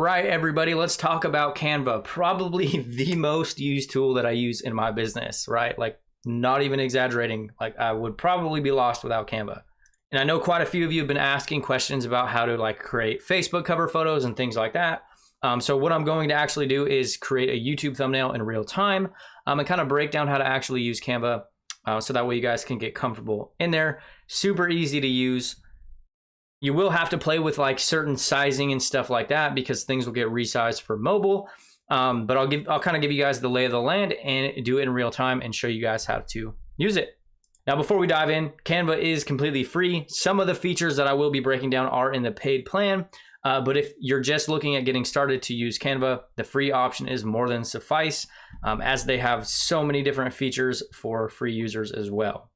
right, everybody, let's talk about Canva. Probably the most used tool that I use in my business, right? Like, not even exaggerating. Like, I would probably be lost without Canva. And I know quite a few of you have been asking questions about how to like create Facebook cover photos and things like that. So what I'm going to actually do is create a YouTube thumbnail in real time and kind of break down how to actually use Canva so that way you guys can get comfortable in there. Super easy to use. You will have to play with like certain sizing and stuff like that because things will get resized for mobile. But I'll kind of give you guys the lay of the land and do it in real time and show you guys how to use it. Now, before we dive in, Canva is completely free. Some of the features that I will be breaking down are in the paid plan. But if you're just looking at getting started to use Canva, the free option is more than suffice, as they have so many different features for free users as well.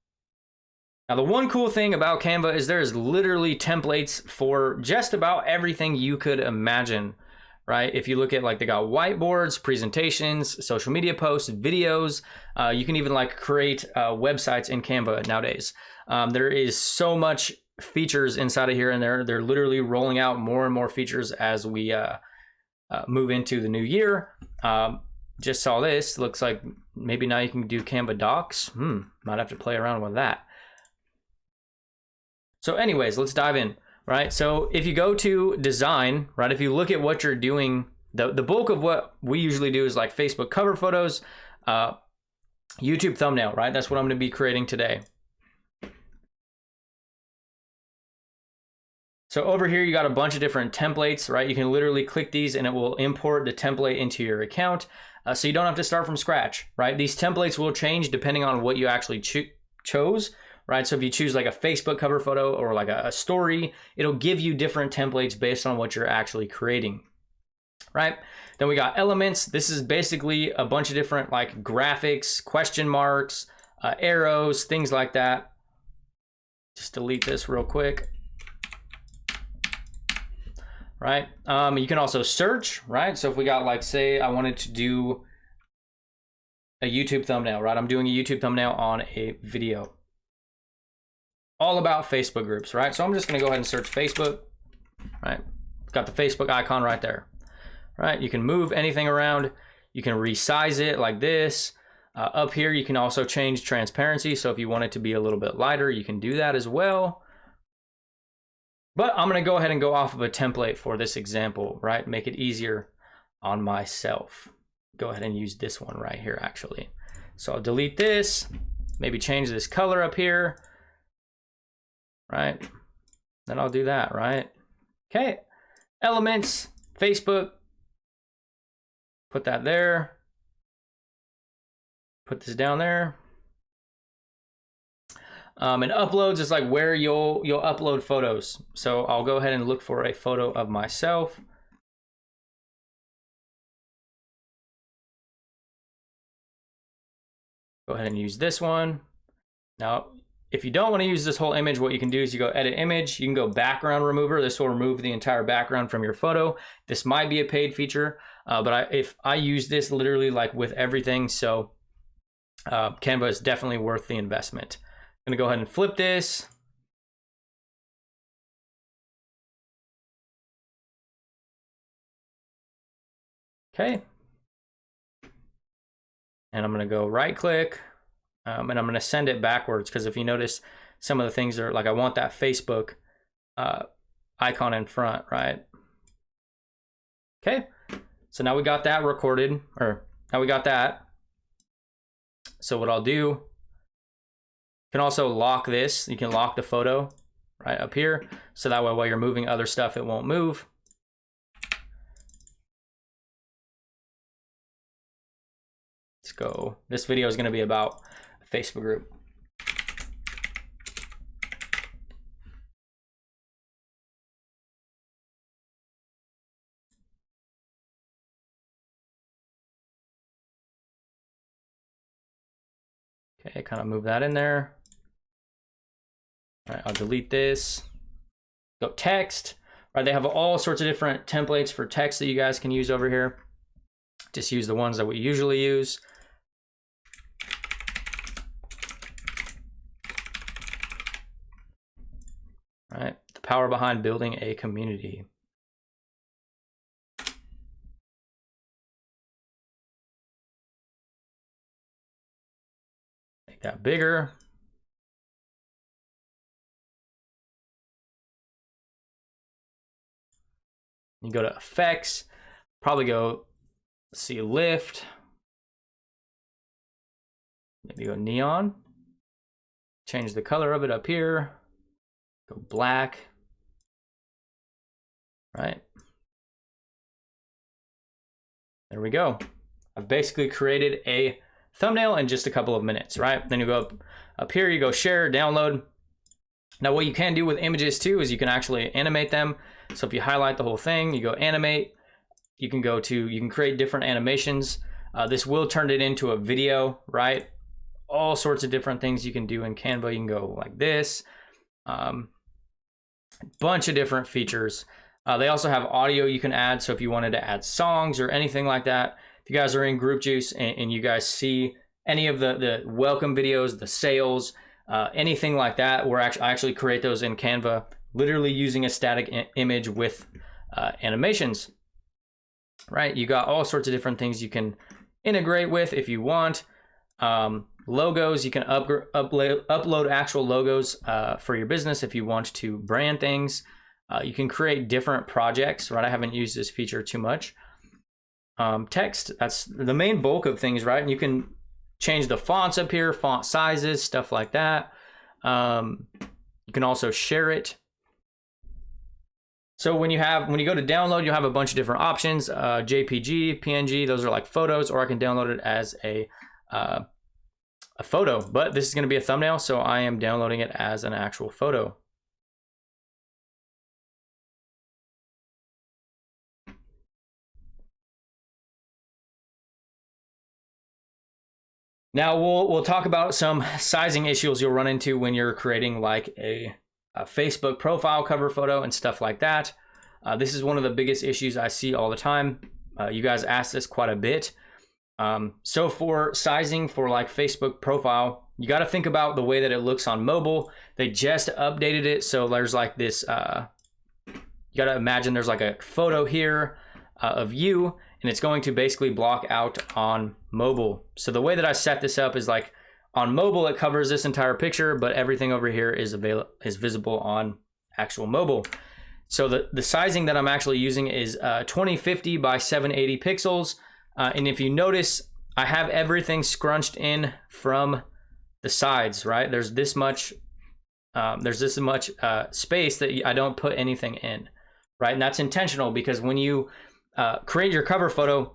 Now, the one cool thing about Canva is there's literally templates for just about everything you could imagine, right? If you look at like they got whiteboards, presentations, social media posts, videos, you can even like create websites in Canva nowadays. There is so much features inside of here, and they're literally rolling out more and more features as we move into the new year. Just saw this. Looks like maybe now you can do Canva Docs. Might have to play around with that. So anyways, let's dive in, right? So if you go to design, right, if you look at what you're doing, the bulk of what we usually do is like Facebook cover photos, YouTube thumbnail, right? That's what I'm going to be creating today. So over here, you got a bunch of different templates, right? You can literally click these and it will import the template into your account. So you don't have to start from scratch, right? These templates will change depending on what you actually chose, right? So if you choose like a Facebook cover photo or like a story, it'll give you different templates based on what you're actually creating, right? Then we got elements. This is basically a bunch of different like graphics, question marks, arrows, things like that. Just delete this real quick. Right? You can also search, right? So if we got like, say I wanted to do a YouTube thumbnail, right? I'm doing a YouTube thumbnail on a video all about Facebook groups, right? So I'm just gonna go ahead and search Facebook, right? Got the Facebook icon right there, right? You can move anything around. You can resize it like this. Up here, you can also change transparency. So if you want it to be a little bit lighter, you can do that as well. But I'm gonna go ahead and go off of a template for this example, right? Make it easier on myself. Go ahead and use this one right here, actually. So I'll delete this, maybe change this color up here, right? Then I'll do that, right? Okay, elements, Facebook, put that there. Put this down there. And uploads is like where you'll upload photos. So I'll go ahead and look for a photo of myself. Go ahead and use this one. Now, if you don't want to use this whole image, what you can do is you go edit image. You can go background remover. This will remove the entire background from your photo. This might be a paid feature, but if I use this literally like with everything, so Canva is definitely worth the investment. I'm gonna go ahead and flip this. Okay. And I'm gonna go right click and I'm gonna send it backwards, because if you notice, some of the things are like, I want that Facebook icon in front, right? Okay, so now we got that recorded, or now we got that. So what I'll do, you can also lock this. You can lock the photo right up here, so that way while you're moving other stuff, it won't move. Let's go. This video is going to be about a Facebook group. Okay, kind of move that in there. All right, I'll delete this. Go text. All right, they have all sorts of different templates for text that you guys can use over here. Just use the ones that we usually use. All right, the power behind building a community. Make that bigger. You go to effects, probably go, let's see, lift. Maybe go neon. Change the color of it up here. Go black. Right. There we go. I've basically created a thumbnail in just a couple of minutes, right? Then you go up here, you go share, download. Now what you can do with images too is you can actually animate them. So if you highlight the whole thing, you go animate, you can create different animations. This will turn it into a video, right? All sorts of different things you can do in Canva. You can go like this, bunch of different features. They also have audio you can add. So if you wanted to add songs or anything like that, if you guys are in Group Juice and you guys see any of the welcome videos, the sales, anything like that, I actually create those in Canva, literally using a static image with animations, right? You got all sorts of different things you can integrate with if you want. Logos, you can upload actual logos for your business if you want to brand things. You can create different projects, right? I haven't used this feature too much. Text, that's the main bulk of things, right? And you can change the fonts up here, font sizes, stuff like that. You can also share it. So when you go to download, you'll have a bunch of different options, JPG, PNG, those are like photos, or I can download it as a photo, but this is going to be a thumbnail, so I am downloading it as an actual photo. Now we'll talk about some sizing issues you'll run into when you're creating like a Facebook profile cover photo and stuff like that. This is one of the biggest issues I see all the time. You guys ask this quite a bit. So for sizing for like Facebook profile, you got to think about the way that it looks on mobile. They just updated it. So there's like this, you got to imagine there's like a photo here of you, and it's going to basically block out on mobile. So the way that I set this up is like on mobile, it covers this entire picture, but everything over here is visible on actual mobile. So the sizing that I'm actually using is 2050 by 780 pixels. And if you notice, I have everything scrunched in from the sides, right? There's this much space that I don't put anything in, right? And that's intentional because when you create your cover photo,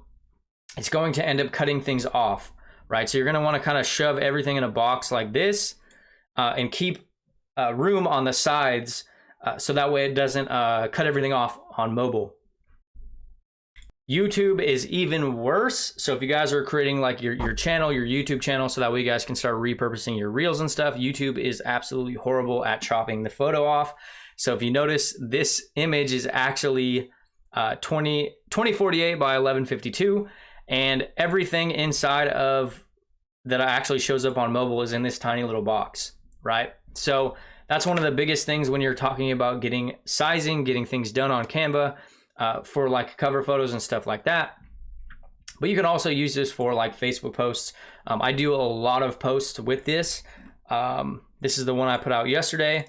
it's going to end up cutting things off, right? So you're going to want to kind of shove everything in a box like this and keep room on the sides so that way it doesn't cut everything off on mobile. YouTube is even worse. So if you guys are creating like your channel, your YouTube channel, so that way you guys can start repurposing your reels and stuff, YouTube is absolutely horrible at chopping the photo off. So if you notice, this image is actually 2048 by 1152, and everything inside of that actually shows up on mobile is in this tiny little box, right? So that's one of the biggest things when you're talking about getting sizing, getting things done on Canva. For like cover photos and stuff like that. But you can also use this for like Facebook posts. I do a lot of posts with this. This is the one I put out yesterday.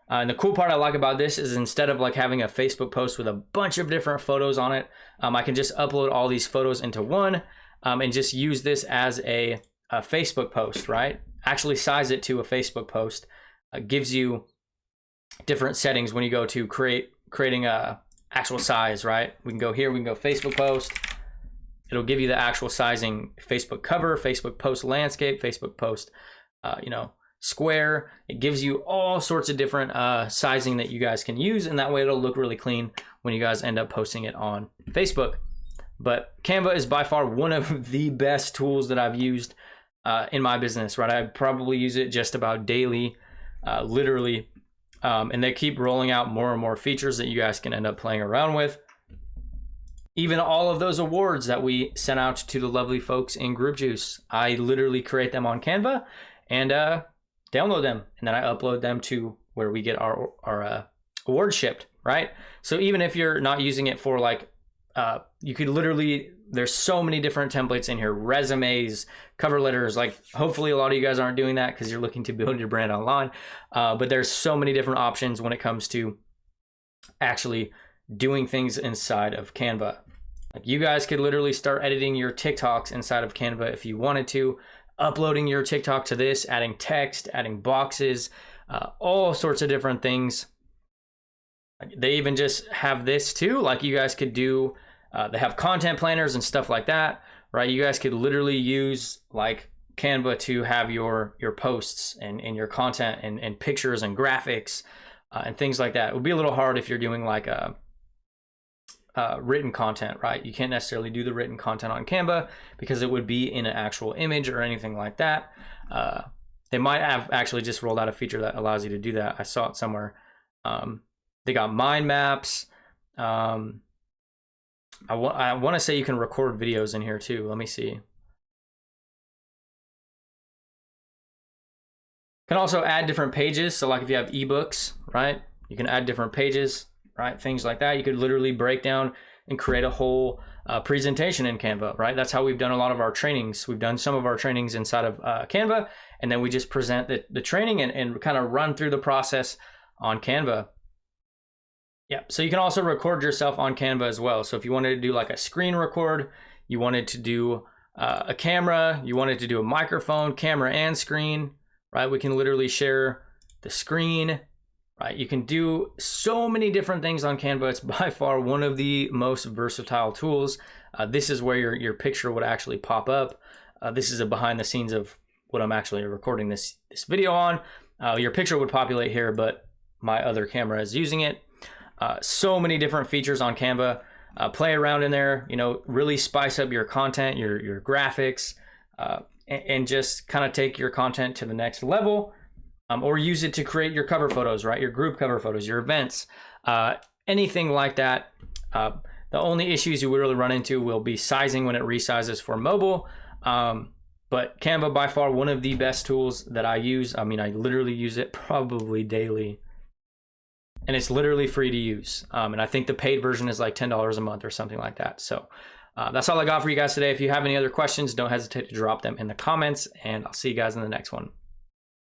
And the cool part I like about this is instead of like having a Facebook post with a bunch of different photos on it, I can just upload all these photos into one and just use this as a Facebook post, right? Actually size it to a Facebook post. Gives you different settings when you go to creating a actual size, right? We can go here, we can go Facebook post. It'll give you the actual sizing, Facebook cover, Facebook post landscape, Facebook post, square. It gives you all sorts of different sizing that you guys can use, and that way it'll look really clean when you guys end up posting it on Facebook. But Canva is by far one of the best tools that I've used in my business, right? I probably use it just about daily, literally. And they keep rolling out more and more features that you guys can end up playing around with. Even all of those awards that we sent out to the lovely folks in Group Juice, I literally create them on Canva and download them. And then I upload them to where we get our awards shipped, right? So even if you're not using it for like You could literally, there's so many different templates in here, resumes, cover letters. Like hopefully a lot of you guys aren't doing that because you're looking to build your brand online. But there's so many different options when it comes to actually doing things inside of Canva. Like you guys could literally start editing your TikToks inside of Canva if you wanted to, uploading your TikTok to this, adding text, adding boxes, all sorts of different things. They even just have this too. Like you guys could do, they have content planners and stuff like that, right? You guys could literally use like Canva to have your posts and your content and pictures and graphics and things like that. It would be a little hard if you're doing like a written content, right? You can't necessarily do the written content on Canva because it would be in an actual image or anything like that. They might have actually just rolled out a feature that allows you to do that. I saw it somewhere. They got mind maps. I want to say you can record videos in here too. Let me see. You can also add different pages. So like if you have ebooks, right? You can add different pages, right? Things like that. You could literally break down and create a whole presentation in Canva, right? That's how we've done a lot of our trainings. We've done some of our trainings inside of Canva, and then we just present the training and kind of run through the process on Canva. Yeah, so you can also record yourself on Canva as well. So if you wanted to do like a screen record, you wanted to do a camera, you wanted to do a microphone, camera and screen, right? We can literally share the screen, right? You can do so many different things on Canva. It's by far one of the most versatile tools. This is where your picture would actually pop up. This is a behind the scenes of what I'm actually recording this video on. Your picture would populate here, but my other camera is using it. So many different features on Canva. Play around in there, you know, really spice up your content, your graphics, and just kind of take your content to the next level, or use it to create your cover photos, right? Your group cover photos, your events, anything like that. The only issues you would really run into will be sizing when it resizes for mobile. But Canva, by far, one of the best tools that I use. I mean, I literally use it probably daily. And it's literally free to use. And I think the paid version is like $10 a month or something like that. So that's all I got for you guys today. If you have any other questions, don't hesitate to drop them in the comments, and I'll see you guys in the next one.